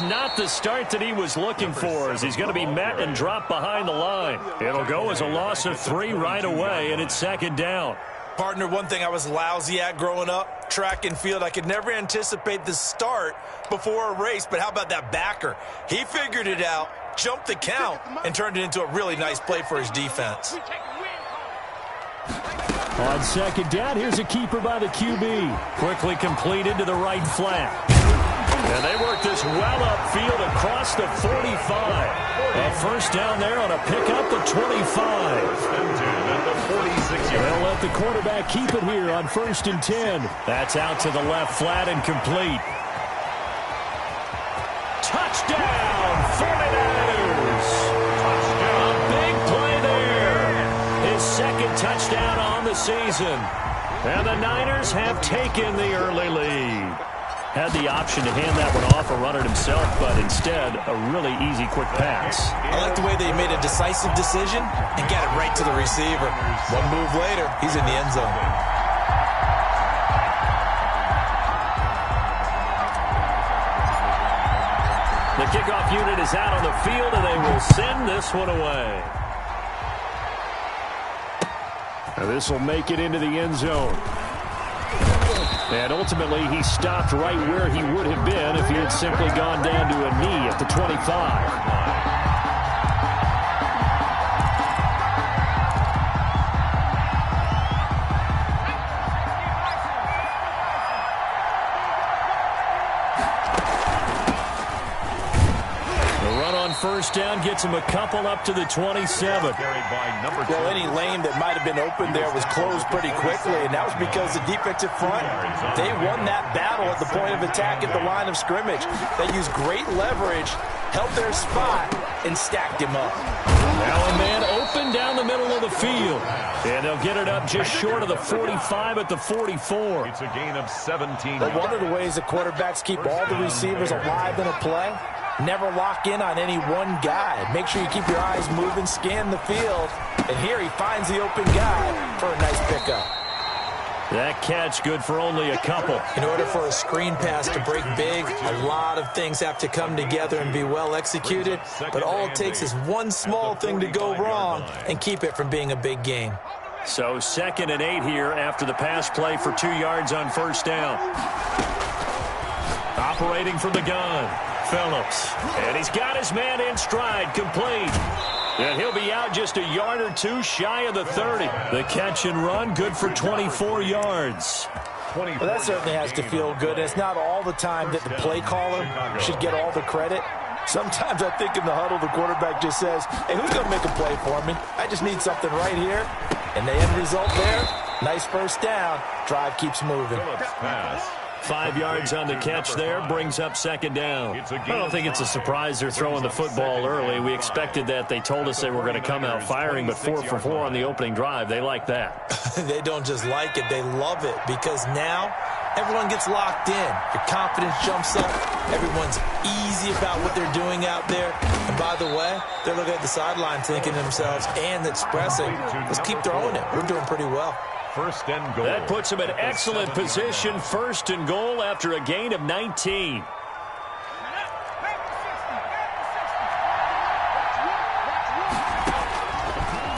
just not the start that he was looking for, as he's going to be met and dropped behind the line. It'll go as a loss of 3 right away, and it's second down. Partner, one thing I was lousy at growing up, track and field, I could never anticipate the start before a race, but how about that backer? He figured it out, jumped the count, and turned it into a really nice play for his defense. On second down, here's a keeper by the QB. Quickly completed to the right flat. And they work this well upfield across the 45. A first down there on a pickup at 25. They'll let the quarterback keep it here on 1st and 10. That's out to the left flat and complete. Touchdown, 49ers. A big play there. His second touchdown on the season. And the Niners have taken the early lead. Had the option to hand that one off or run it himself, but instead, a really easy, quick pass. I like the way they made a decisive decision and got it right to the receiver. One move later, he's in the end zone. The kickoff unit is out on the field, and they will send this one away. Now this will make it into the end zone. And ultimately, he stopped right where he would have been if he had simply gone down to a knee at the 25. First down gets him a couple up to the 27. Well, any lane that might have been open there was closed pretty quickly, and that was because the defensive front, they won that battle at the point of attack at the line of scrimmage. They used great leverage, held their spot, and stacked him up. Now a man open down the middle of the field. And they'll get it up just short of the 45 at the 44. It's a gain of 17. But one of the ways the quarterbacks keep all the receivers alive in a play, never lock in on any one guy. Make sure you keep your eyes moving, scan the field. And here he finds the open guy for a nice pickup. That catch good for only a couple. In order for a screen pass to break big, a lot of things have to come together and be well executed. But all it takes is one small thing to go wrong and keep it from being a big game. So 2nd and 8 here after the pass play for 2 yards on first down. Operating from the gun, Phillips. And he's got his man in stride, complete. And he'll be out just a yard or two shy of the 30. The catch and run, good for 24 yards. Well, that certainly has to feel good. It's not all the time that the play caller should get all the credit. Sometimes I think in the huddle, the quarterback just says, hey, who's going to make a play for me? I just need something right here. And the end result there, nice first down. Drive keeps moving. 5 yards on the catch there, brings up 2nd down. I don't think it's a surprise they're throwing the football early. We expected that. They told us they were going to come out firing, but 4 for 4 on the opening drive. They like that. They don't just like it, they love it, because now everyone gets locked in. Your confidence jumps up. Everyone's easy about what they're doing out there. And by the way, they're looking at the sideline thinking to themselves and expressing, let's keep throwing it. We're doing pretty well. 1st and goal. That puts him in excellent position. 1st and goal after a gain of 19.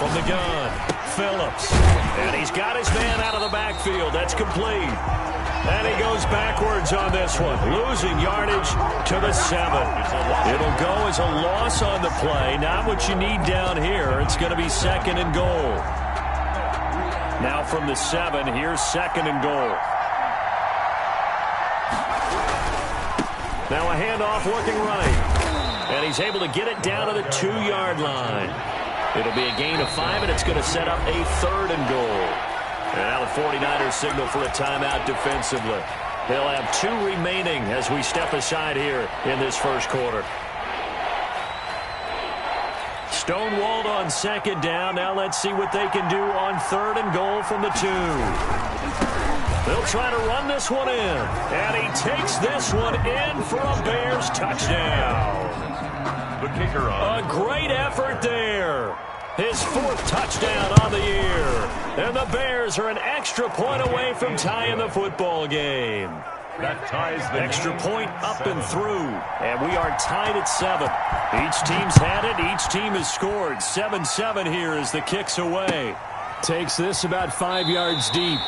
From the gun, Phillips. And he's got his man out of the backfield. That's complete. And he goes backwards on this one, losing yardage to the 7. It'll go as a loss on the play. Not what you need down here. It's going to be 2nd and goal. Now from the 7, here's 2nd and goal. Now a handoff working right. And he's able to get it down to the 2-yard line. It'll be a gain of 5, and it's going to set up a 3rd and goal. And now the 49ers signal for a timeout defensively. They'll have 2 remaining as we step aside here in this first quarter. Stonewalled on 2nd down. Now let's see what they can do on 3rd and goal from the 2. They'll try to run this one in. And he takes this one in for a Bears touchdown. The kicker on. A great effort there. His 4th touchdown on the year. And the Bears are an extra point away from tying the football game. That ties the Extra game. point up and through. And we are tied at 7. Each team's had it. Each team has scored. 7-7 here as the kick's away. Takes this about 5 yards deep.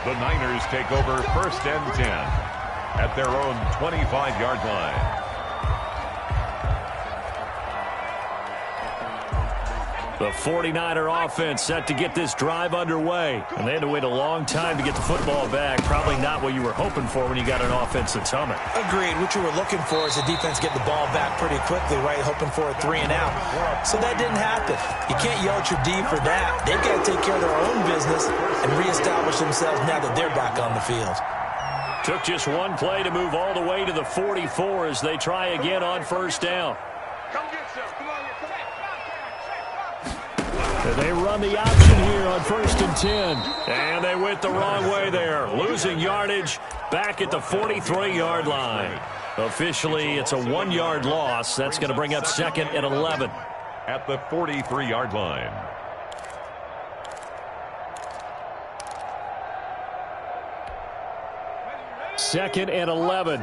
The Niners take over 1st and 10 at their own 25-yard line. The 49er offense set to get this drive underway. And they had to wait a long time to get the football back. Probably not what you were hoping for when you got an offense that's humming. Agreed. What you were looking for is the defense getting the ball back pretty quickly, right? Hoping for a 3 and out. So that didn't happen. You can't yell at your D for that. They've got to take care of their own business and reestablish themselves now that they're back on the field. Took just one play to move all the way to the 44 as they try again on 1st down. They run the option here on 1st and 10. And they went the wrong way there. Losing yardage back at the 43-yard line. Officially, it's a 1-yard loss. That's going to bring up 2nd and 11. At the 43-yard line. Second and 11.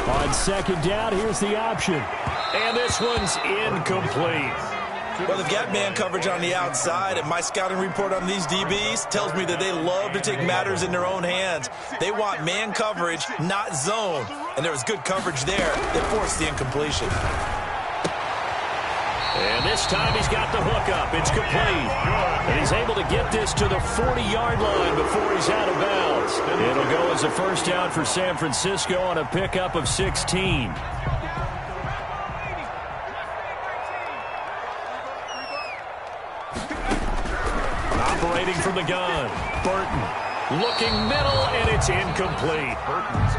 On 2nd down, here's the option. And this one's incomplete. Well, they've got man coverage on the outside, and my scouting report on these DBs tells me that they love to take matters in their own hands. They want man coverage, not zone. And there was good coverage there that forced the incompletion. And this time he's got the hook up. It's complete. And he's able to get this to the 40-yard line before he's out of bounds. It'll go as a 1st down for San Francisco on a pickup of 16. Operating from the gun, Burton. Looking middle, and it's incomplete.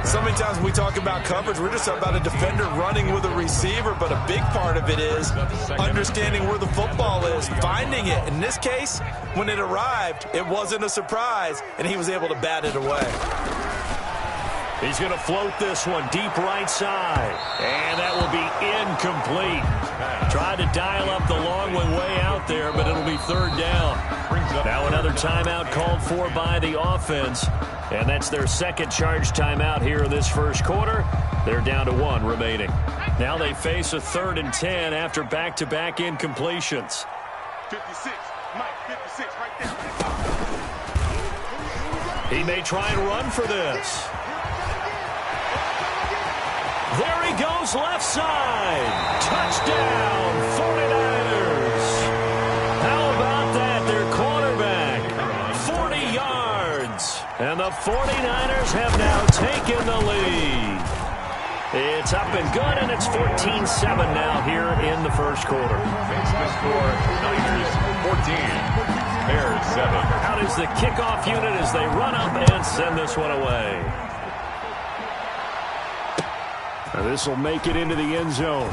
So many times when we talk about coverage, we're just about a defender running with a receiver, but a big part of it is understanding where the football is, finding it. In this case, when it arrived, it wasn't a surprise, and he was able to bat it away. He's going to float this one deep right side, and that will be incomplete. Tried to dial up the long one way out there, but it'll be 3rd down. Now another timeout called for by the offense, and that's their 2nd charge timeout here in this 1st quarter. They're down to 1 remaining. Now they face a 3rd and 10 after back-to-back incompletions. 56, Mike, 56, right there. He may try and run for this. There he goes, left side. Touchdown, 49ers. How about that? Their quarterback, 40 yards. And the 49ers have now taken the lead. It's up and good, and it's 14-7 now here in the 1st quarter. Makes the score Niners 14, Bears 7. Out is the kickoff unit as they run up and send this one away. Now this will make it into the end zone.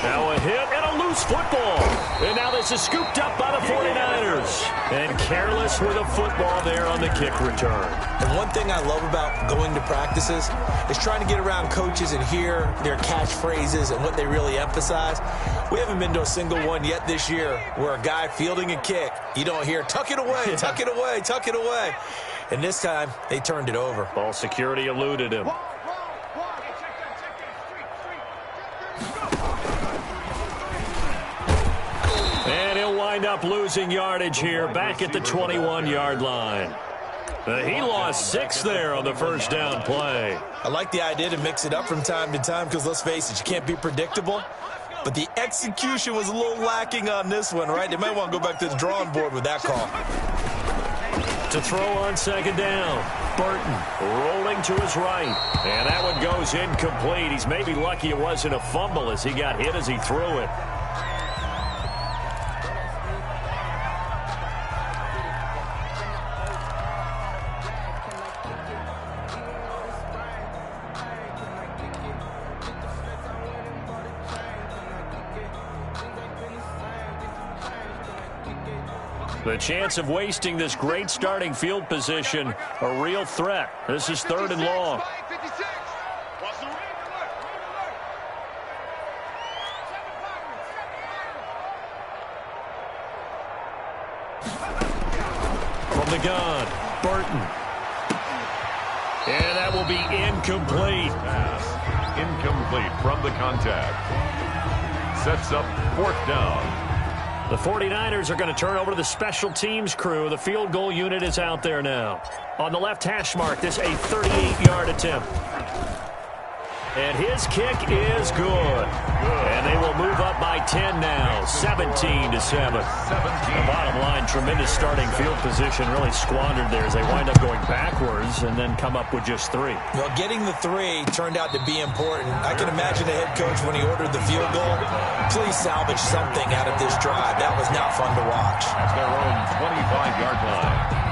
Now a hit and a loose football. And now this is scooped up by the 49ers. And careless with a football there on the kick return. And one thing I love about going to practices is trying to get around coaches and hear their catchphrases and what they really emphasize. We haven't been to a single one yet this year where a guy fielding a kick, you don't hear, tuck it away, tuck it away, tuck it away. And this time, they turned it over. Ball security eluded him. And he'll wind up losing yardage here back at the 21-yard line. He lost 6 there on the 1st down play. I like the idea to mix it up from time to time because, let's face it, you can't be predictable. But the execution was a little lacking on this one, right? They might want to go back to the drawing board with that call. To throw on 2nd down. Burton rolling to his right. And that one goes incomplete. He's maybe lucky it wasn't a fumble as he got hit as he threw it. The chance of wasting this great starting field position, a real threat. This is 3rd and long. From the gun, Burton. And that will be incomplete. Pass incomplete from the contact. Sets up 4th down. The 49ers are going to turn over to the special teams crew. The field goal unit is out there now. On the left hash mark, this a 38-yard attempt. And his kick is good. And they will move up by 10 now, 17-7. The bottom line, tremendous starting field position, really squandered there as they wind up going backwards and then come up with just 3. Well, getting the 3 turned out to be important. I can imagine the head coach when he ordered the field goal. Please salvage something out of this drive. That was not fun to watch. At their own 25-yard line.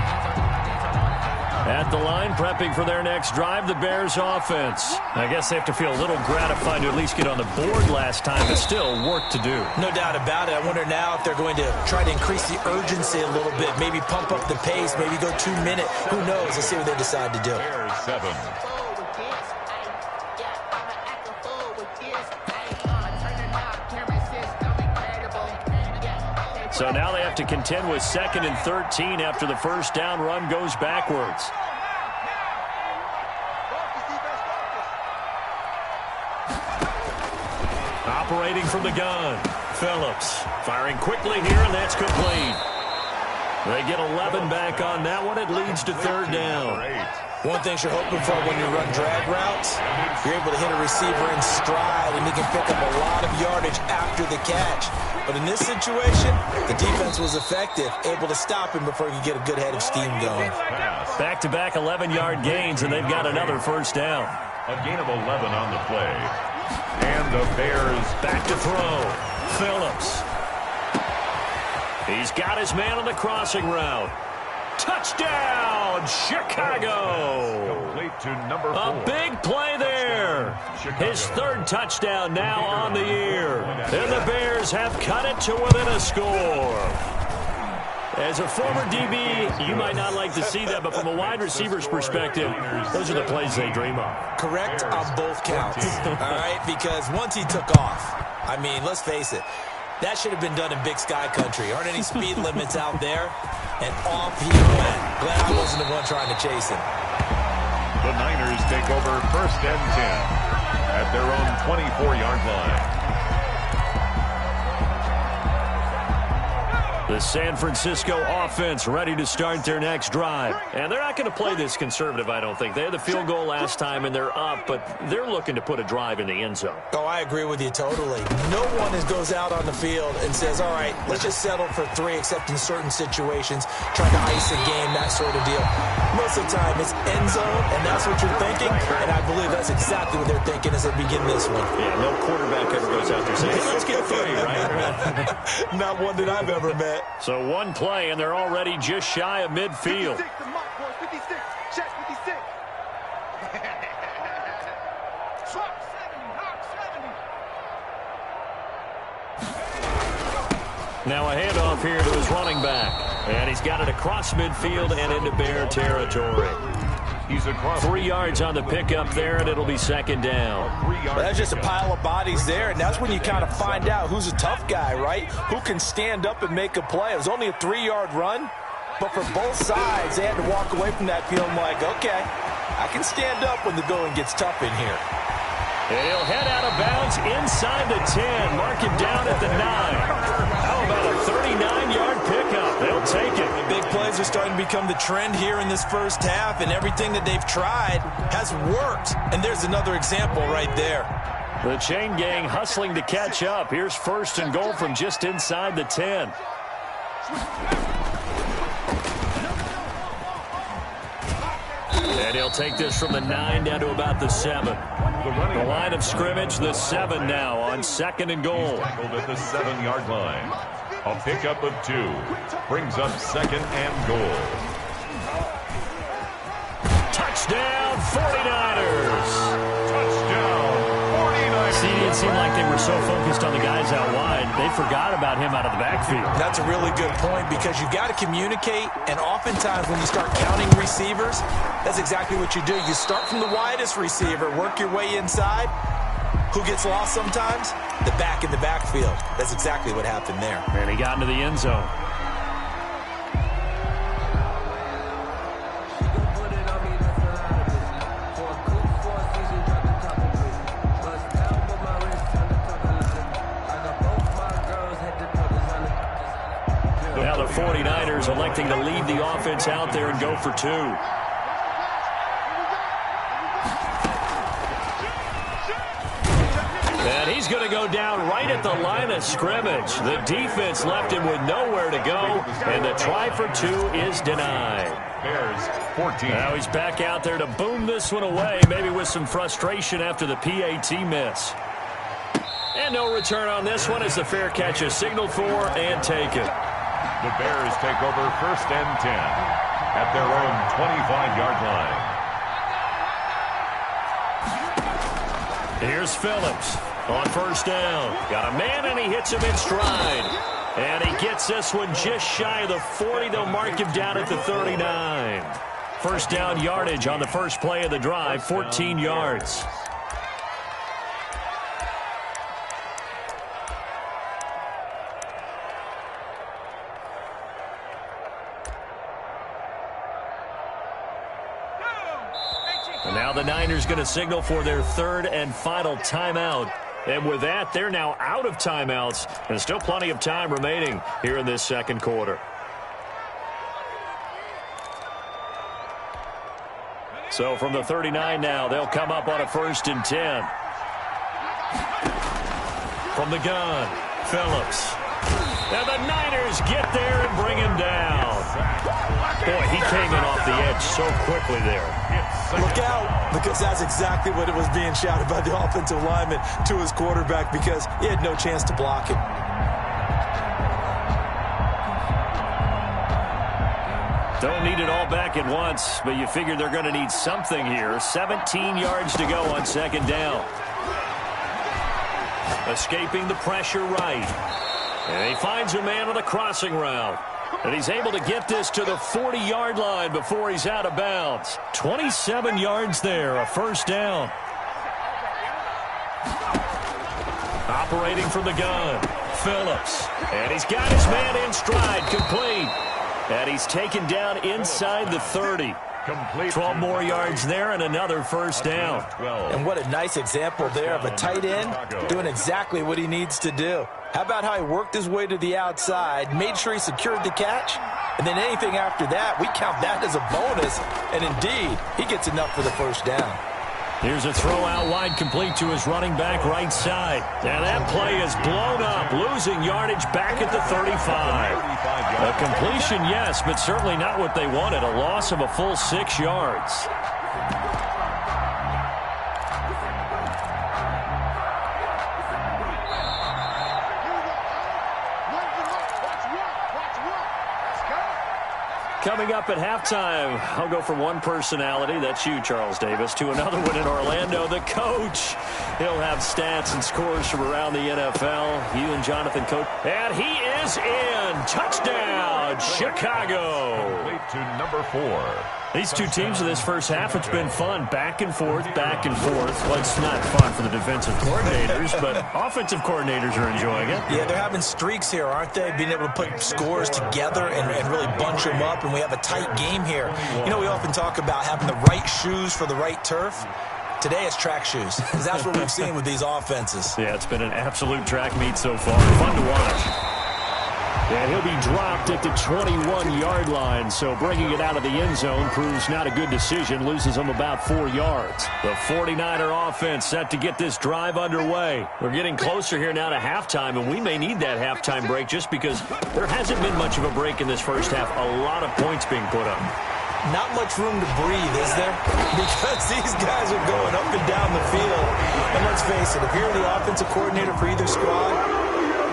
At the line, prepping for their next drive, the Bears offense. I guess they have to feel a little gratified to at least get on the board last time, but still work to do. No doubt about it. I wonder now if they're going to try to increase the urgency a little bit, maybe pump up the pace, maybe go 2 minute. Who knows? Let's see what they decide to do. Bears 7. So now they have to contend with 2nd and 13 after the first down run goes backwards. Operating from the gun, Phillips firing quickly here, and that's complete. They get 11 back on that one. It leads to 3rd down. One thing you're hoping for when you run drag routes, you're able to hit a receiver in stride, and he can pick up a lot of yardage after the catch. But in this situation, the defense was effective, able to stop him before he could get a good head of steam going. Back-to-back 11-yard gains, and they've got another first down. A gain of 11 on the play. And the Bears back to throw. Phillips. He's got his man on the crossing route. Touchdown, Chicago. Complete to number 4. A big play there. His 3rd touchdown now on the year. And the Bears have cut it to within a score. As a former DB, you might not like to see that, but from a wide receiver's perspective, those are the plays they dream of. Correct on both counts, all right? Because once he took off, I mean, let's face it, that should have been done in Big Sky Country. Aren't any speed limits out there? And off he went. Glad I wasn't the one trying to chase him. The Niners take over 1st and 10 at their own 24-yard line. The San Francisco offense ready to start their next drive. And they're not going to play this conservative, I don't think. They had the field goal last time, and they're up, but they're looking to put a drive in the end zone. Oh, I agree with you totally. No one goes out on the field and says, all right, let's just settle for 3, except in certain situations, trying to ice a game, that sort of deal. Most of the time, it's end zone, and that's what you're thinking, and I believe that's exactly what they're thinking as they begin this one. Yeah, no quarterback ever goes out there saying, hey, let's get 3, right? Not one that I've ever met. So one play, and they're already just shy of midfield. 56 to Mike, boys. 56. Check 56. Truck 70. Hawk 70. Now a handoff here to his running back. And he's got it across midfield and into Bear territory. He's across 3 yards on the pickup there, and it'll be 2nd down. Well, that's just a pile of bodies there, and that's when you kind of find out who's a tough guy, right? Who can stand up and make a play. It was only a 3-yard run, but for both sides, they had to walk away from that feeling like, okay, I can stand up when the going gets tough in here. And he'll head out of bounds inside the 10, mark him down at the 9. How about a 39-yard pickup? They'll take it. Big plays are starting to become the trend here in this first half, and everything that they've tried has worked. And there's another example right there. The chain gang hustling to catch up. Here's 1st and goal from just inside the 10. And he'll take this from the 9 down to about the 7. The line of scrimmage, the 7 now on 2nd and goal. tackled at the 7-yard line. A pickup of 2 brings up 2nd and goal. Touchdown, 49ers. Touchdown, 49ers. See, it seemed like they were so focused on the guys out wide, they forgot about him out of the backfield. That's a really good point because you got to communicate, and oftentimes when you start counting receivers, that's exactly what you do. You start from the widest receiver, work your way inside. Who gets lost sometimes? The back in the backfield. That's exactly what happened there. And he got into the end zone. Now the 49ers electing to leave the offense out there and go for two. And he's going to go down right at the line of scrimmage. The defense left him with nowhere to go, and the try for two is denied. Bears 14. Now he's back out there to boom this one away, maybe with some frustration after the PAT miss. And no return on this one as the fair catch is signaled for and taken. The Bears take over 1st and 10 at their own 25-yard line. Here's Phillips on 1st down. Got a man, and he hits him in stride. And he gets this one just shy of the 40. They'll mark him down at the 39. 1st down yardage on the first play of the drive, 14 yards. And now the Niners going to signal for their 3rd and final timeout. And with that, they're now out of timeouts. And still plenty of time remaining here in this 2nd quarter. So from the 39 now, they'll come up on a 1st and 10. From the gun, Phillips. And the Niners get there and bring him down. Boy, he came in off the edge so quickly there. Look out, because that's exactly what it was being shouted by the offensive lineman to his quarterback, because he had no chance to block him. Don't need it all back at once, but you figure they're going to need something here. 17 yards to go on 2nd down. Escaping the pressure right. And he finds a man on the crossing route. And he's able to get this to the 40-yard line before he's out of bounds. 27 yards there, a 1st down. Operating from the gun, Phillips. And he's got his man in stride, complete. And he's taken down inside the 30. 12 more yards there and another 1st down. And what a nice example there of a tight end doing exactly what he needs to do. How about how he worked his way to the outside, made sure he secured the catch, and then anything after that, we count that as a bonus. And indeed, he gets enough for the 1st down. Here's a throw out wide, complete to his running back right side. And that play is blown up, losing yardage back at the 35. A completion, yes, but certainly not what they wanted. A loss of a full 6 yards. Coming up at halftime, I'll go from one personality, that's you, Charles Davis, to another one in Orlando, the coach. He'll have stats and scores from around the NFL. You and Jonathan, coach. And he is in. Touchdown, Chicago. Complete to number 4. These two teams in this first half, it's been fun. Back and forth, back and forth. Well, it's not fun for the defensive coordinators, but offensive coordinators are enjoying it. Yeah, they're having streaks here, aren't they? Being able to put scores together and really bunch them up, and we have a tight game here. You know, we often talk about having the right shoes for the right turf. Today it's track shoes, because that's what we've seen with these offenses. Yeah, it's been an absolute track meet so far. Fun to watch. And he'll be dropped at the 21-yard line, so bringing it out of the end zone proves not a good decision, loses him about 4 yards. The 49er offense set to get this drive underway. We're getting closer here now to halftime, and we may need that halftime break just because there hasn't been much of a break in this first half. A lot of points being put up. Not much room to breathe, is there? Because these guys are going up and down the field. And let's face it, if you're the offensive coordinator for either squad,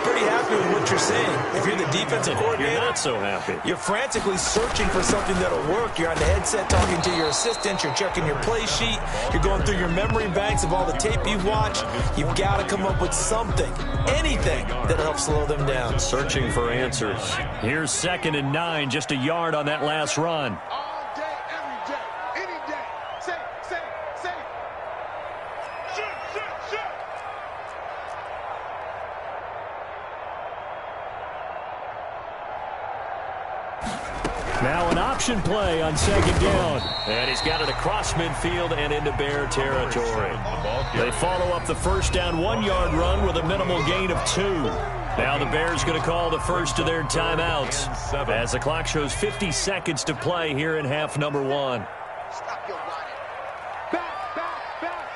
pretty happy with what you're seeing. If you're the defensive coordinator, you're not so happy. You're frantically searching for something that'll work. You're on the headset talking to your assistant. You're checking your play sheet. You're going through your memory banks of all the tape you've watched. You've got to come up with something, anything that'll help slow them down. Searching for answers. Here's 2nd and 9, just a yard on that last run. All day, every day, any day. Say, shoot. Now an option play on 2nd down. And he's got it across midfield and into Bear territory. They follow up the 1st down 1-yard run with a minimal gain of 2. Now the Bears going to call the first of their timeouts as the clock shows 50 seconds to play here in half number 1. Stop your running. Back, back, back.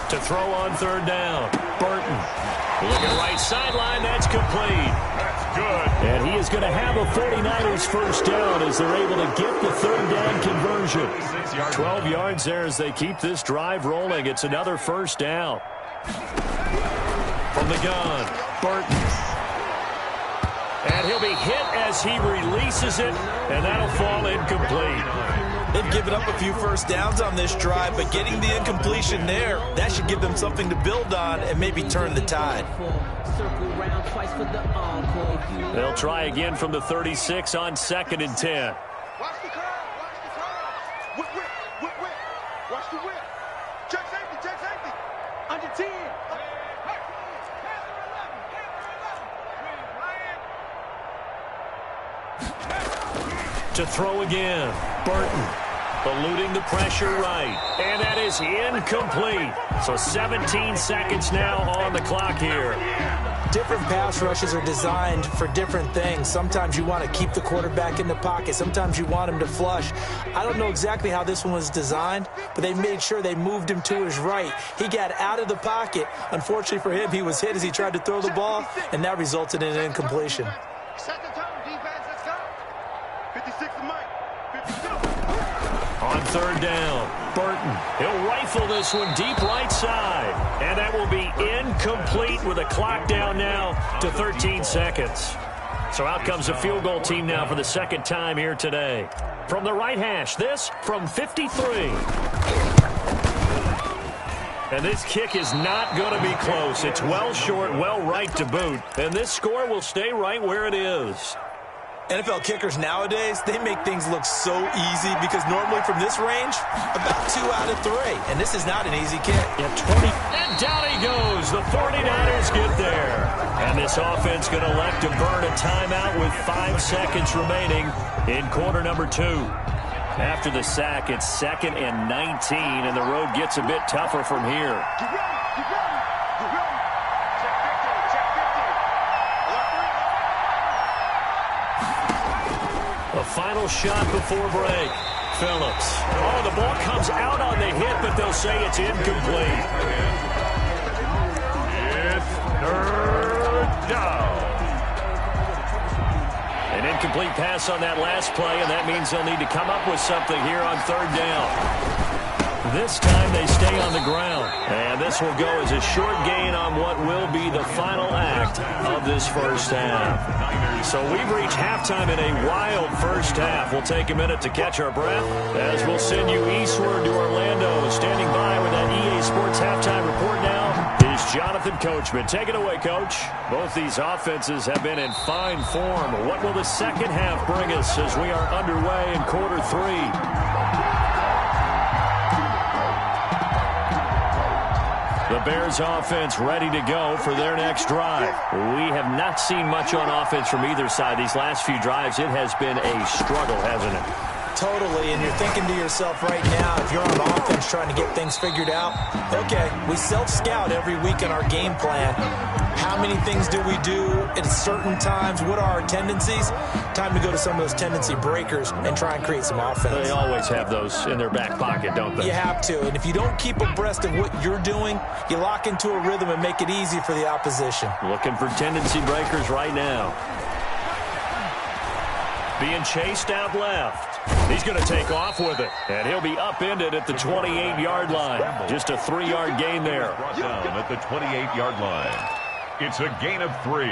To throw on third down, Burton. Looking right sideline, that's complete. That's good. And he is going to have a 49ers first down as they're able to get the third down conversion. 12 yards there as they keep this drive rolling. It's another first down. From the gun, Burton. And he'll be hit as he releases it, and that'll fall incomplete. They've given up a few first downs on this drive, but getting the incompletion there, that should give them something to build on and maybe turn the tide. They'll try again from the 36 on 2nd and 10. Watch the curve. Watch the curve. Whip, whip, whip, whip. Watch the whip. Check safety. Check safety. Under 10. To throw again, Burton. Eluding the pressure right. And that is incomplete. So 17 seconds now on the clock here. Different pass rushes are designed for different things. Sometimes you want to keep the quarterback in the pocket. Sometimes you want him to flush. I don't know exactly how this one was designed, but they made sure they moved him to his right. He got out of the pocket. Unfortunately for him, he was hit as he tried to throw the ball, and that resulted in an incompletion. Set the tone, defense. Let's go. 56 to Mike. 52. On third down, Burton. He'll rifle this one deep right side. And that will be incomplete with a clock down now to 13 seconds. So out comes the field goal team now for the second time here today. From the right hash, this from 53. And this kick is not going to be close. It's well short, well right to boot. And this score will stay right where it is. NFL kickers nowadays, they make things look so easy because normally from this range, about 2 out of 3. And this is not an easy kick. Yeah, 20. And down he goes. The 49ers get there. And this offense going to elect to burn a timeout with 5 seconds remaining in quarter number 2. After the sack, it's 2nd and 19, and the road gets a bit tougher from here. Get ready. Get ready. Get ready. Check 50. Check 50. A final shot before break. Phillips. Oh, the ball comes out on the hit, but they'll say it's incomplete. It's third down. An incomplete pass on that last play, and that means they'll need to come up with something here on third down. This time they stay on the ground, and this will go as a short gain on what will be the final act of this first half. So we've reached halftime in a wild first half. We'll take a minute to catch our breath as we'll send you eastward to Orlando. Standing by with that EA Sports halftime report now is Jonathan Coachman. Take it away, Coach. Both these offenses have been in fine form. What will the second half bring us as we are underway in quarter 3? The Bears offense ready to go for their next drive. We have not seen much on offense from either side. These last few drives, it has been a struggle, hasn't it? Totally, and you're thinking to yourself right now, if you're on offense trying to get things figured out, okay, we self-scout every week in our game plan. How many things do we do at certain times? What are our tendencies? Time to go to some of those tendency breakers and try and create some offense. They always have those in their back pocket, don't they? You have to, and if you don't keep abreast of what you're doing, you lock into a rhythm and make it easy for the opposition. Looking for tendency breakers right now. Being chased out left. He's going to take off with it, and he'll be upended at the 28-yard line. Just a 3-yard gain there. Brought down at the 28-yard line. It's a gain of 3.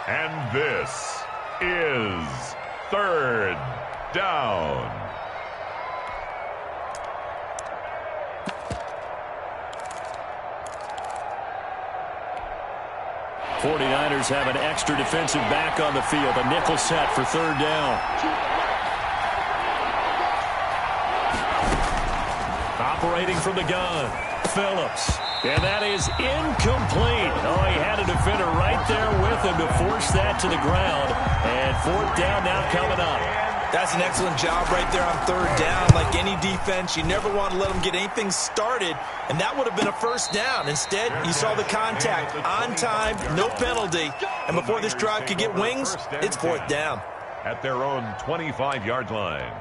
And this is third down. '49ers have an extra defensive back on the field. A nickel set for third down. Operating from the gun, Phillips. And that is incomplete. Oh, he had a defender right there with him to force that to the ground. And 4th down now coming up. That's an excellent job right there on 3rd down. Like any defense, you never want to let them get anything started, and that would have been a 1st down. Instead, you saw the contact on time, no penalty, and before this drive could get wings, it's 4th down. At their own 25-yard line.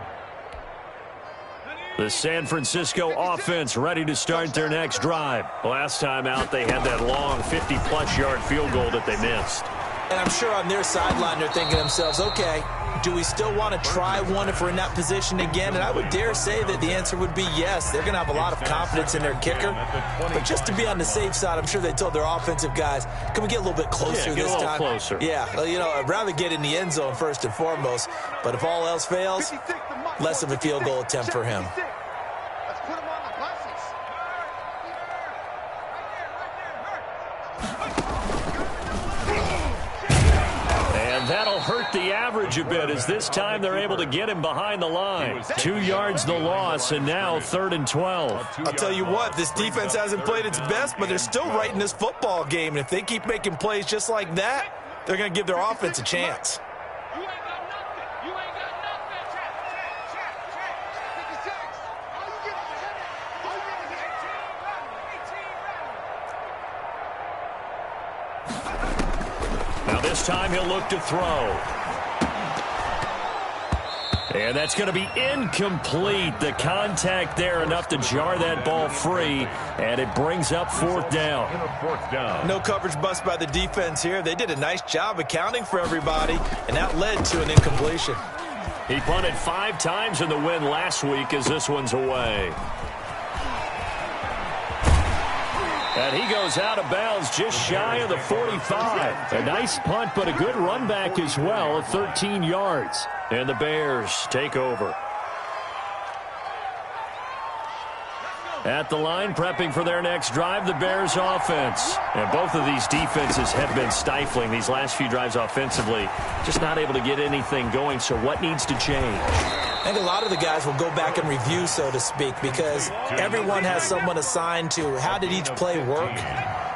The San Francisco offense ready to start their next drive. Last time out, they had that long 50-plus yard field goal that they missed. And I'm sure on their sideline they're thinking to themselves, okay, do we still want to try one if we're in that position again? And I would dare say that the answer would be yes. They're going to have a lot of confidence in their kicker. But just to be on the safe side, I'm sure they told their offensive guys, can we get a little bit closer this time? Closer. Yeah, well, you know, I'd rather get in the end zone first and foremost. But if all else fails, less of a field goal attempt for him. Let's put him on the buses. And that'll hurt the average a bit as this time they're able to get him behind the line. 2 yards the loss, and now 3rd and 12. I'll tell you what, this defense hasn't played its best, but they're still right in this football game. And if they keep making plays just like that, they're going to give their offense a chance. You ain't got nothing. You ain't got nothing. Check. 56. All you get is 10. All you get is 18. Now this time he'll look to throw. And that's going to be incomplete. The contact there enough to jar that ball free, and it brings up 4th down. No coverage bust by the defense here. They did a nice job accounting for everybody, and that led to an incompletion. He punted 5 times in the win last week as this one's away. And he goes out of bounds just shy of the 45. A nice punt, but a good run back as well at 13 yards. And the Bears take over. At the line, prepping for their next drive, the Bears offense. And both of these defenses have been stifling these last few drives offensively. Just not able to get anything going, so what needs to change? I think a lot of the guys will go back and review, so to speak, because everyone has someone assigned to how did each play work.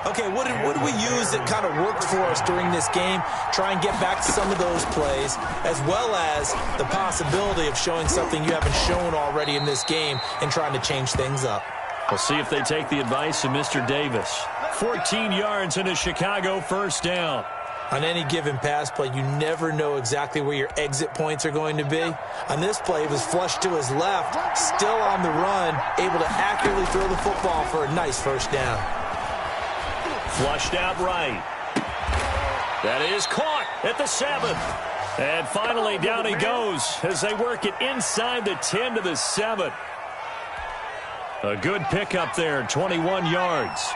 Okay, what did we use that kind of worked for us during this game? Try and get back to some of those plays, as well as the possibility of showing something you haven't shown already in this game and trying to change things up. We'll see if they take the advice of Mr. Davis. 14 yards and a Chicago 1st down. On any given pass play, you never know exactly where your exit points are going to be. On this play, it was flushed to his left, still on the run, able to accurately throw the football for a nice 1st down. Flushed out right. That is caught at the 7. And finally, down he goes as they work it inside the 10 to the 7. A good pickup there, 21 yards.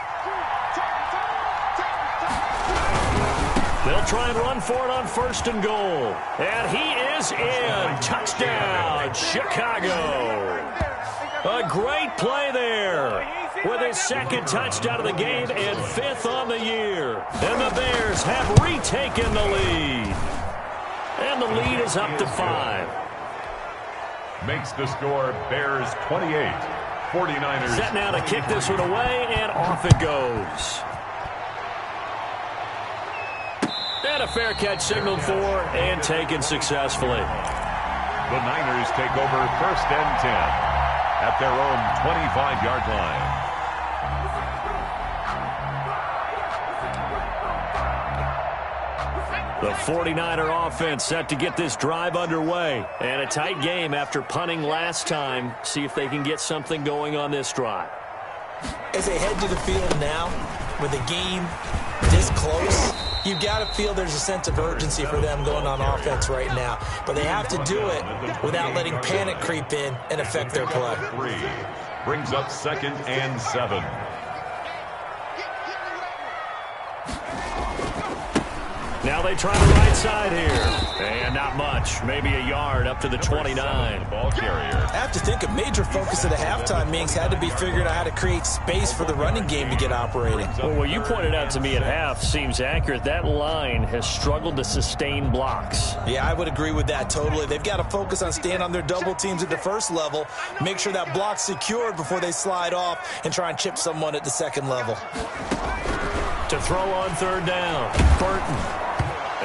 They'll try and run for it on 1st and goal. And he is in. Touchdown, Chicago. A great play there with his 2nd touchdown of the game and 5th on the year. And the Bears have retaken the lead. And the lead is up to 5. Makes the score Bears 28. 49ers. Set now to kick this one away, and off it goes. And a fair catch signaled for and taken successfully. The Niners take over 1st and 10 at their own 25-yard line. The 49er offense set to get this drive underway. And a tight game after punting last time. See if they can get something going on this drive. As they head to the field now, with the game this close, you've got to feel there's a sense of urgency for them going on offense right now. But they have to do it without letting panic creep in and affect their play. Brings up 2nd and 7. Now they try the right side here. And not much. Maybe a yard up to the 29. Ball carrier. I have to think a major focus at a halftime means had to be figuring out how to create space for the running game to get operating. Well, what you pointed out to me at half seems accurate. That line has struggled to sustain blocks. Yeah, I would agree with that totally. They've got to focus on staying on their double teams at the first level, make sure that block's secured before they slide off and try and chip someone at the second level. To throw on third down, Burton.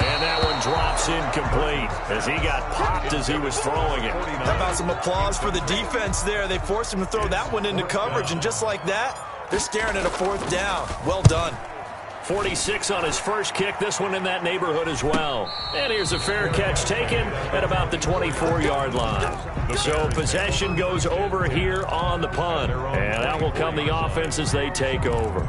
And that one drops incomplete as he got popped as he was throwing it. How about some applause for the defense there? They forced him to throw that one into coverage, and just like that, they're staring at a fourth down. Well done. 46 on his first kick, this one in that neighborhood as well. And here's a fair catch taken at about the 24-yard line. So possession goes over here on the punt. And out will come the offense as they take over.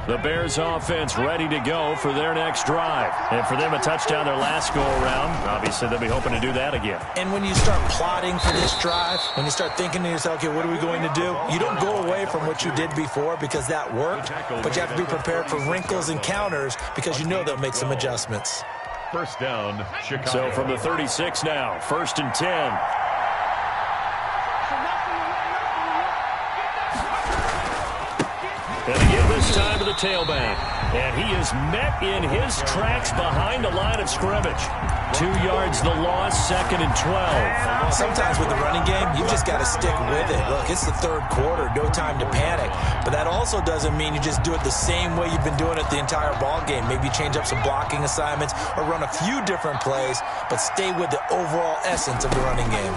The Bears offense ready to go for their next drive. And for them, a touchdown their last go-around. Obviously, they'll be hoping to do that again. And when you start plotting for this drive, when you start thinking to yourself, okay, what are we going to do? You don't go away from what you did before because that worked, but you have to be prepared for wrinkles and counters because you know they'll make some adjustments. First down, Chicago. So from the 36 now, 1st and 10. And again this time to the tailback. And he is met in his tracks behind the line of scrimmage. 2 yards the loss, 2nd and 12. Sometimes with the running game, you just got to stick with it. Look, it's the third quarter, no time to panic. But that also doesn't mean you just do it the same way you've been doing it the entire ball game. Maybe change up some blocking assignments or run a few different plays, but stay with the overall essence of the running game.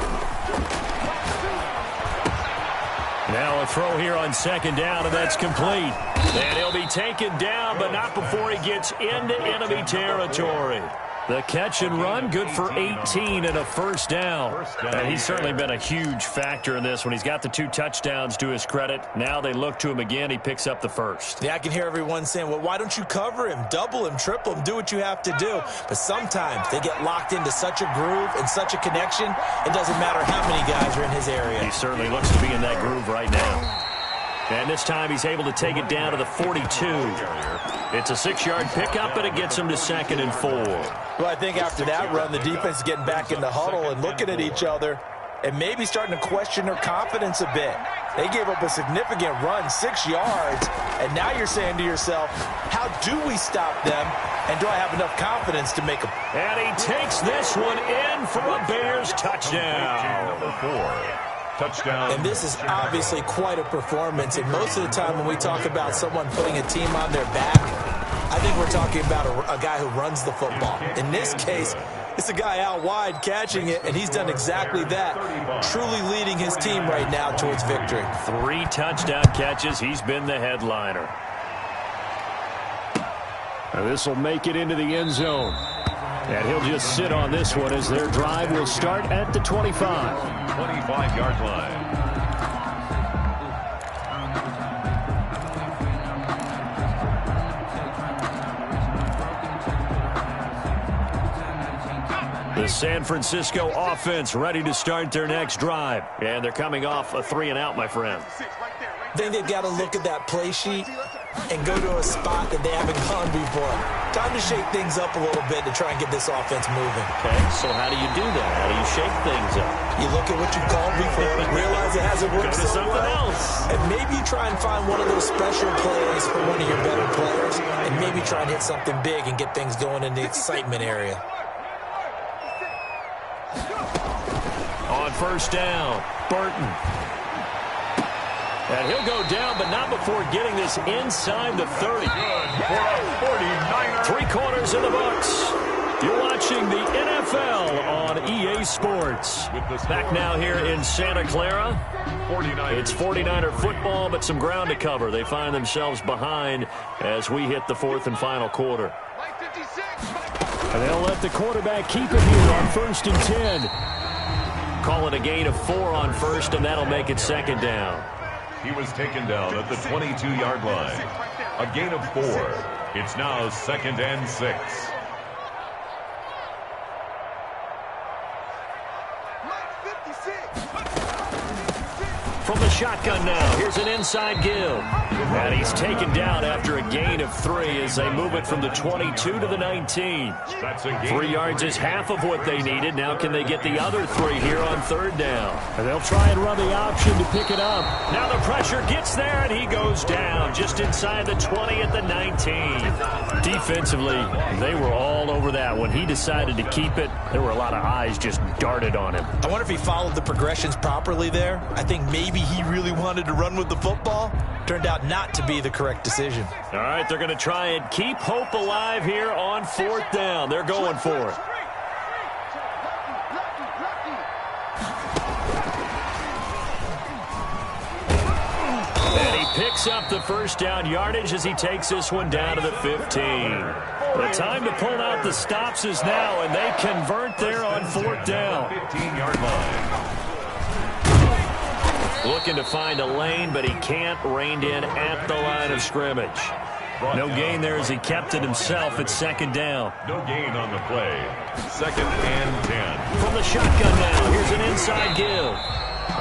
Now a throw here on 2nd down, and that's complete. And he'll be taken down, but not before he gets into enemy territory. The catch and run, good for 18 and a first down. And he's certainly been a huge factor in this when he's got the 2 touchdowns to his credit. Now they look to him again. He picks up the first. Yeah, I can hear everyone saying, well, why don't you cover him, double him, triple him, do what you have to do. But sometimes they get locked into such a groove and such a connection, it doesn't matter how many guys are in his area. He certainly looks to be in that groove right now. And this time he's able to take it down to the 42. It's a 6-yard pickup, and it gets him to 2nd and 4. Well, I think after that run, the defense is getting back in the huddle and looking at each other and maybe starting to question their confidence a bit. They gave up a significant run, 6 yards, and now you're saying to yourself, how do we stop them, and do I have enough confidence to make a... And he takes this one in for a Bears touchdown. Number 4. Touchdown. And this is obviously quite a performance, and most of the time when we talk about someone putting a team on their back, I think we're talking about a guy who runs the football. In this case, it's a guy out wide catching it, and he's done exactly that, truly leading his team right now towards victory. 3 touchdown catches. He's been the headliner. Now this will make it into the end zone. And he'll just sit on this one as their drive will start at the 25. 25-yard line. The San Francisco offense ready to start their next drive. And they're coming off a 3-and-out, my friend. I think they've got to look at that play sheet and go to a spot that they haven't gone before. Time to shake things up a little bit to try and get this offense moving. Okay, so how do you do that? How do you shake things up? You look at what you've called before, realize it hasn't worked Go to so something well, else. and maybe try and find one of those special plays for one of your better players, and maybe try and hit something big and get things going in the excitement area. On 1st down, Burton. And he'll go down, but not before getting this inside the 30. For a 49er. 3 quarters in the books. You're watching the NFL on EA Sports. Back now here in Santa Clara. It's 49er football, but some ground to cover. They find themselves behind as we hit the 4th and final quarter. And they'll let the quarterback keep it here on 1st and 10. Call it a gain of 4 on 1st, and that'll make it 2nd down. He was taken down at the 22-yard line. A gain of 4. It's now 2nd and 6. From the shotgun now. Here's an inside give. And he's taken down after a gain of 3 as they move it from the 22 to the 19. 3 yards is half of what they needed. Now can they get the other 3 here on 3rd down? And they'll try and run the option to pick it up. Now the pressure gets there, and he goes down just inside the 20 at the 19. Defensively, they were all over that. When he decided to keep it, there were a lot of eyes just darted on him. I wonder if he followed the progressions properly there. I think maybe he really wanted to run with the football. Turned out not to be the correct decision. All right, they're going to try and keep hope alive here on 4th down. They're going for it. And he picks up the 1st down yardage as he takes this one down to the 15. The time to pull out the stops is now, and they convert there on 4th down. 15-yard line. Looking to find a lane, but he can't. Reined in at the line of scrimmage. No gain there as he kept it himself at 2nd down. No gain on the play. 2nd and 10. From the shotgun now, here's an inside give.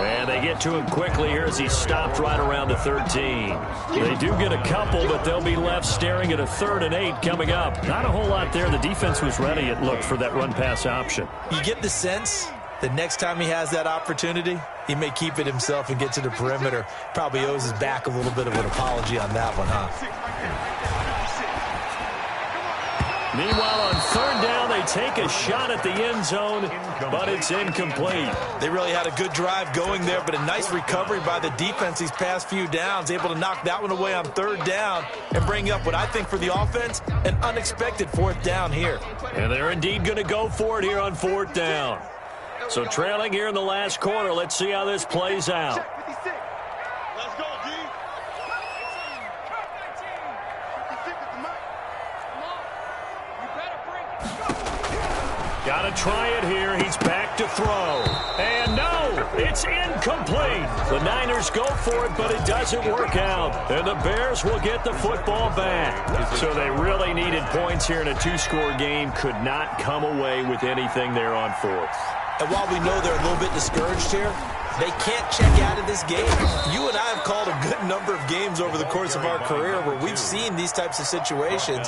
And they get to him quickly here as he stopped right around the 13. They do get a couple, but they'll be left staring at a 3rd and 8 coming up. Not a whole lot there. The defense was ready, it looked, for that run-pass option. You get the sense the next time he has that opportunity, he may keep it himself and get to the perimeter. Probably owes his back a little bit of an apology on that one, huh? Meanwhile, on 3rd down, they take a shot at the end zone, but it's incomplete. They really had a good drive going there, but a nice recovery by the defense these past few downs, able to knock that one away on 3rd down and bring up what I think for the offense, an unexpected 4th down here. And they're indeed going to go for it here on 4th down. So trailing here in the last quarter, let's see how this plays out. Let's go, D. Got to try it here. He's back to throw. And no, it's incomplete. The Niners go for it, but it doesn't work out. And the Bears will get the football back. So they really needed points here in a 2-score game. Could not come away with anything there on 4th. And while we know they're a little bit discouraged here, they can't check out of this game. You and I have called a good number of games over the course of our career where we've seen these types of situations.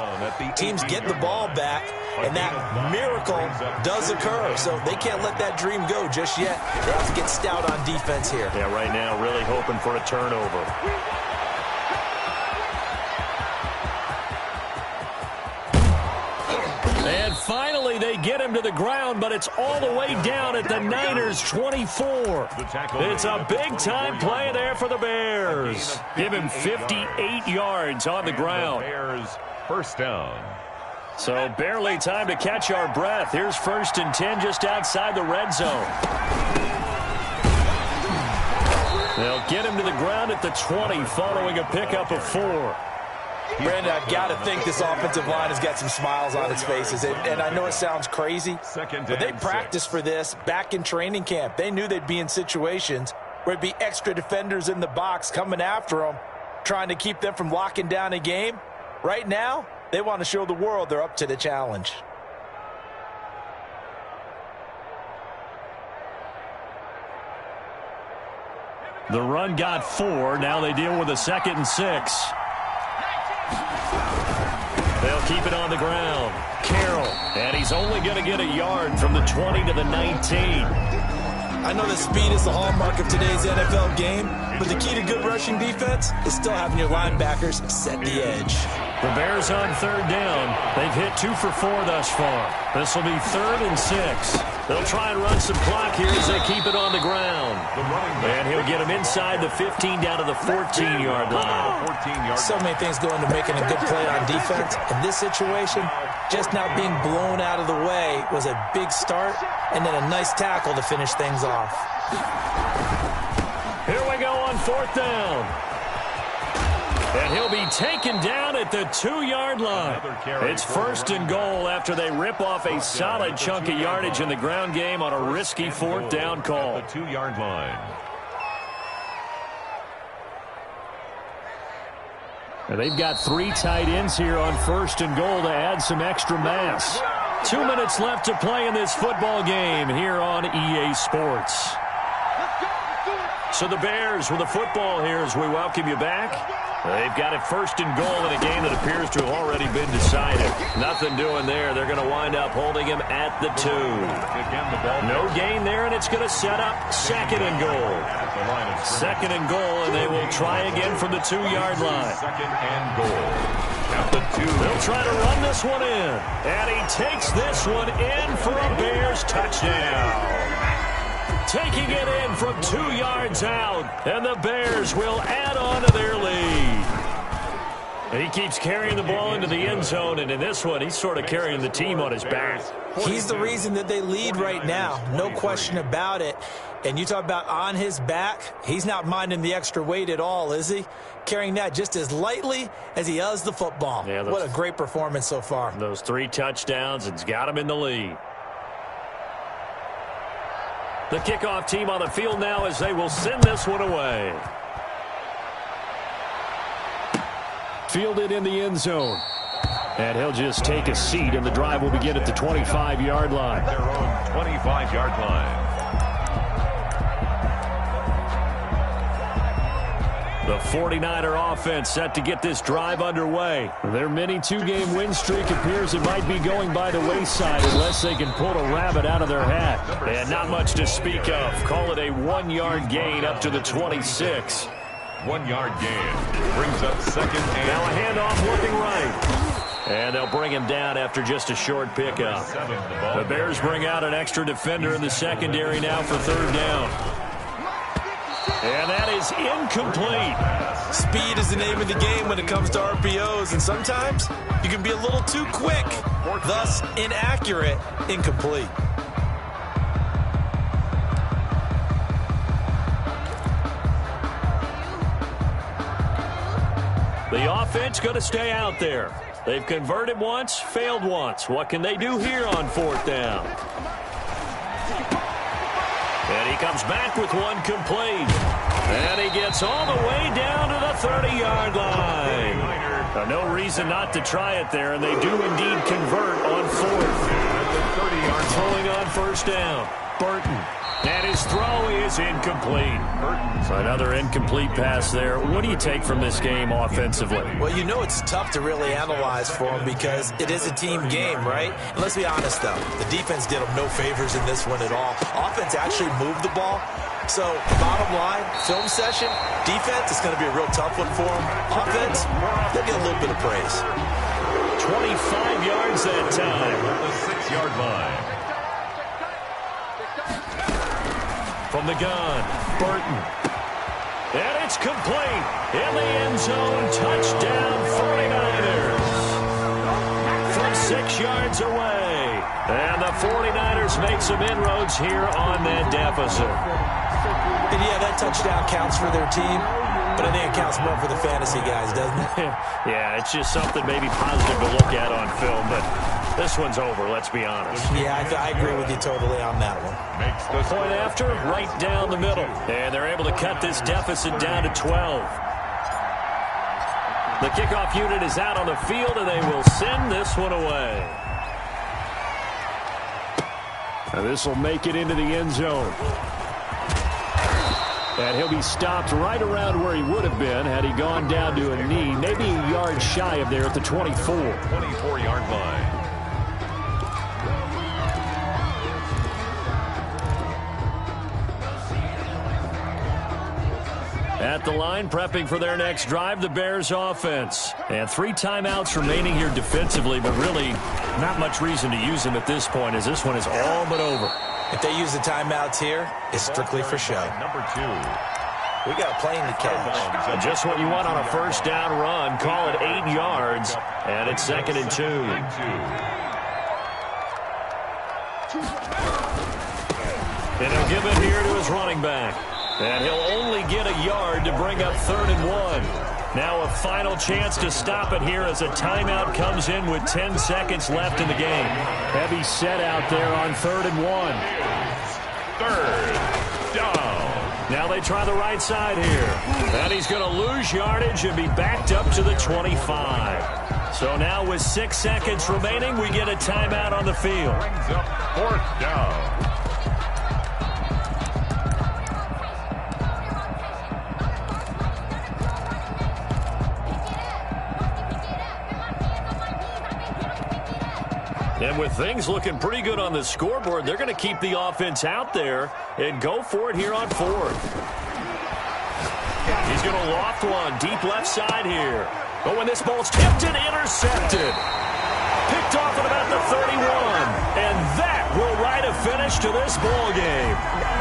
Teams get the ball back, and that miracle does occur. So they can't let that dream go just yet. They have to get stout on defense here. Yeah, right now really hoping for a turnover. And finally, they get him to the ground, but it's all the way down at the Niners' 24. It's a big-time play there for the Bears. Give him 58 yards on the ground. Bears 1st down. So barely time to catch our breath. Here's 1st and 10 just outside the red zone. They'll get him to the ground at the 20 following a pickup of 4. Brandon, I've got to think this offensive line has got some smiles on its faces. And I know it sounds crazy, but they practiced for this back in training camp. They knew they'd be in situations where it'd be extra defenders in the box coming after them, trying to keep them from locking down a game. Right now, they want to show the world they're up to the challenge. The run got 4. Now they deal with a 2nd and 6. They'll keep it on the ground. Carroll, and he's only going to get a yard from the 20 to the 19. I know that speed is the hallmark of today's NFL game, but the key to good rushing defense is still having your linebackers set the edge. The Bears on 3rd down. They've hit 2 for 4 thus far. This will be 3rd and 6. They'll try and run some clock here as they keep it on the ground. And he'll get him inside the 15 down to the 14-yard line. So many things go into making a good play on defense. In this situation, just not being blown out of the way was a big start, and then a nice tackle to finish things off. Here we go on 4th down. And he'll be taken down at the 2-yard line. It's 1st and goal after they rip off a solid chunk of yardage in the ground game on a risky 4th down call. The 2-yard line. And they've got 3 tight ends here on 1st and goal to add some extra mass. 2 minutes left to play in this football game here on EA Sports. So the Bears with the football here as we welcome you back. They've got it first and goal in a game that appears to have already been decided. Nothing doing there. They're going to wind up holding him at the 2. No gain there, and it's going to set up second and goal. Second and goal, and they will try again from the 2-yard line. Second and goal. At the 2. They'll try to run this one in. And he takes this one in for a Bears touchdown. Taking it in from 2 yards out, and the Bears will add on to their lead. He keeps carrying the ball into the end zone, and in this one, he's sort of carrying the team on his back. He's the reason that they lead right now, no question about it. And you talk about on his back, he's not minding the extra weight at all, is he? Carrying that just as lightly as he does the football. Yeah, what a great performance so far. Those 3 touchdowns, it's got him in the lead. The kickoff team on the field now as they will send this one away. Fielded in the end zone. And he'll just take a seat, and the drive will begin at the 25-yard line. Their own 25-yard line. The 49er offense set to get this drive underway. Their mini 2-game win streak appears it might be going by the wayside unless they can pull a rabbit out of their hat. And not much to speak of. Call it a 1-yard gain up to the 26. 1-yard gain brings up second and... Now a handoff looking right. And they'll bring him down after just a short pickup. The Bears bring out an extra defender in the secondary now for 3rd down. And that is incomplete. Speed is the name of the game when it comes to RPOs, and sometimes you can be a little too quick, thus inaccurate, incomplete. The offense going to stay out there. They've converted once, failed once. What can they do here on 4th down? And he comes back with one complete. And he gets all the way down to the 30-yard line. Now, no reason not to try it there, and they do indeed convert on 4th. Throwing on 1st down. Burton. And his throw is incomplete. So another incomplete pass there. What do you take from this game offensively? Well, you know it's tough to really analyze for him because it is a team game, right? And let's be honest, though. The defense did him no favors in this one at all. Offense actually moved the ball. So, bottom line, film session, defense is going to be a real tough one for him. Offense, they'll get a little bit of praise. 25 yards that time. The 6-yard line. From the gun, Burton. And it's complete. In the end zone, touchdown 49ers. From 6 yards away. And the 49ers make some inroads here on that deficit. And yeah, that touchdown counts for their team, but I think it counts more for the fantasy guys, doesn't it? Yeah, it's just something maybe positive to look at on film, but this one's over, let's be honest. Yeah, I agree with you totally on that one. Point after, right down the middle. And they're able to cut this deficit down to 12. The kickoff unit is out on the field, and they will send this one away. Now this will make it into the end zone. And he'll be stopped right around where he would have been had he gone down to a knee, maybe a yard shy of there at the 24. 24-yard line. At the line, prepping for their next drive, the Bears offense. And 3 timeouts remaining here defensively, but really not much reason to use them at this point as this one is all but over. If they use the timeouts here, it's strictly for show. Number 2. We got a plane to catch. And just what you want on a first down run. Call it 8 yards, and it's 2nd and 2. And he'll give it here to his running back. And he'll only get a yard to bring up 3rd and 1. Now a final chance to stop it here as a timeout comes in with 10 seconds left in the game. Heavy set out there on 3rd and 1. 3rd down. Now they try the right side here. And he's going to lose yardage and be backed up to the 25. So now with 6 seconds remaining, we get a timeout on the field. Brings up 4th down. And with things looking pretty good on the scoreboard, they're going to keep the offense out there and go for it here on fourth. He's going to loft one deep left side here. But when this ball's tipped and intercepted. Picked off at about the 31. And that will write a finish to this ball game.